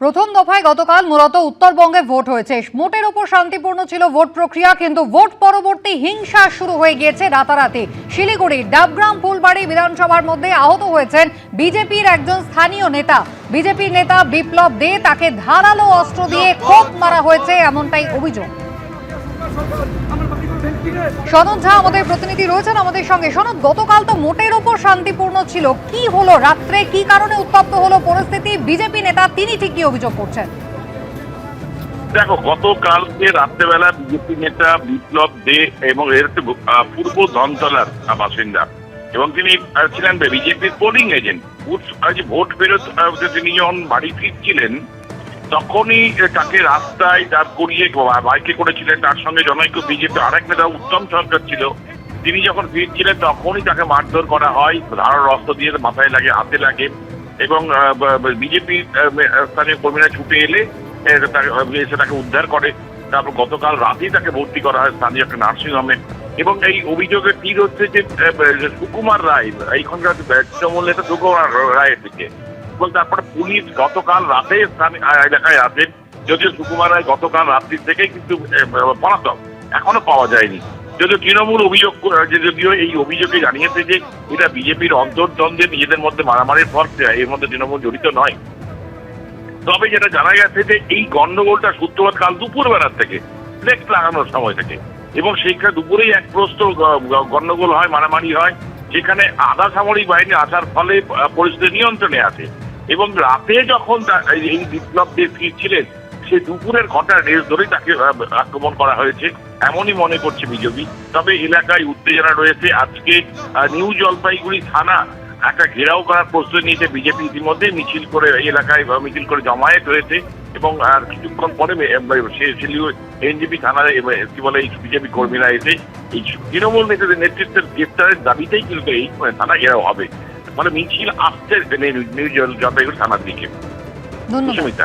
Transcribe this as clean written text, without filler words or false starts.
প্রথম দফায় গতকাল মূলত উত্তরবঙ্গে ভোট হয়েছে। মোটের উপর শান্তিপূর্ণ ছিল ভোট প্রক্রিয়া, কিন্তু ভোট পরবর্তী হিংসা শুরু হয়ে গিয়েছে রাতারাতি। শিলিগুড়ির ডাবগ্রাম ফুলবাড়ি বিধানসভার মধ্যে আহত হয়েছেন বিজেপির একজন স্থানীয় নেতা। বিজেপির নেতা বিপ্লব দে, তাকে ধারালো অস্ত্র দিয়ে কোপ মারা হয়েছে, এমনটাই অভিযোগ। সনদ ঝা আমাদের প্রতিনিধি রয়েছেন আমাদের সঙ্গে। সনদ, গতকাল তো মোটের উপর শান্তিপূর্ণ ছিল, কি হলো রাত্রে, কি কারণে উত্তপ্ত হলো পরিস্থিতি? বিজেপি নেতা তিনি ঠিক কি অভিযোগ করছেন? দেখো, গতকালকে রাত্রেবেলা বিজেপি নেতা বিপ্লব দে এবং এর পূর্ব ধনতলার বাসিন্দা, এবং তিনি ছিলেন বিজেপির পোলিং এজেন্ট। ভোট ফেরত তিনি যখন বাড়ি ফিরছিলেন তখনই তাকে রাস্তায় দাঁড় করিয়ে বাইকে করেছিলেন। তার সঙ্গে জনৈক বিজেপি আরেক নেতা উত্তম সরকার ছিল। তিনি যখন ফিরছিলেন তখনই তাকে মারধর করা হয়, ধারালো অস্ত্র দিয়ে মাথায় লাগে, হাতে লাগে, এবং বিজেপি স্থানীয় কর্মীরা ছুটে এলে তাকে উদ্ধার করে। তারপর গতকাল রাতেই তাকে ভর্তি করা হয় স্থানীয় একটা নার্সিংহোমে। এবং এই অভিযোগের তীর হচ্ছে যে সুকুমার রায়, এইখানকার তৃণমূল নেতা সুকুমার রায়ের দিকে। এবং তারপরে পুলিশ গতকাল রাতে এলাকায় আসেন, যদিও সুকুমার রায় গতকাল রাত্রির থেকেই কিন্তু পলাতক, এখনো পাওয়া যায়নি। যদিও তৃণমূল অভিযোগ, যদিও এই অভিযোগে জানিয়েছে যে এটা বিজেপির অন্তর্দ্বন্দ্বে নিজেদের মধ্যে মারামারির ফল, এর মধ্যে তৃণমূল জড়িত নয়। তবে যেটা জানা গেছে যে এই গন্ডগোলটা সূত্রপাত কাল দুপুর বেলার থেকে, ফ্লেক্স লাগানোর সময় থেকে, এবং সেইখানে দুপুরেই এক প্রস্ত গন্ডগোল হয়, মারামারি হয়, যেখানে আধা সামরিক বাহিনী আসার ফলে পরিস্থিতি নিয়ন্ত্রণে আসে। এবং রাতে যখন এই বিপ্লব দে ফিরছিলেন, সে দুপুরের ঘন্টার রেস ধরেই তাকে আক্রমণ করা হয়েছে এমনই মনে করছে বিজেপি। তবে এলাকায় উত্তেজনা রয়েছে। আজকে নিউ জলপাইগুড়ি থানা একটা ঘেরাও করার প্রস্তুতি নিয়েছে বিজেপি। ইতিমধ্যে মিছিল করে এই এলাকায় মিছিল করে জমায়েত হয়েছে, এবং আর কিছুক্ষণ পরে এনজিপি থানায় কি বলে এই বিজেপি কর্মীরা এসে এই তৃণমূল নেতাদের নেতৃত্বের গ্রেপ্তারের দাবিতেই কিন্তু এই থানা ঘেরাও হবে। মানে মিছিল আসছে নিউ জলপাইগুড়ি থানার দিকে। ধন্যবাদ।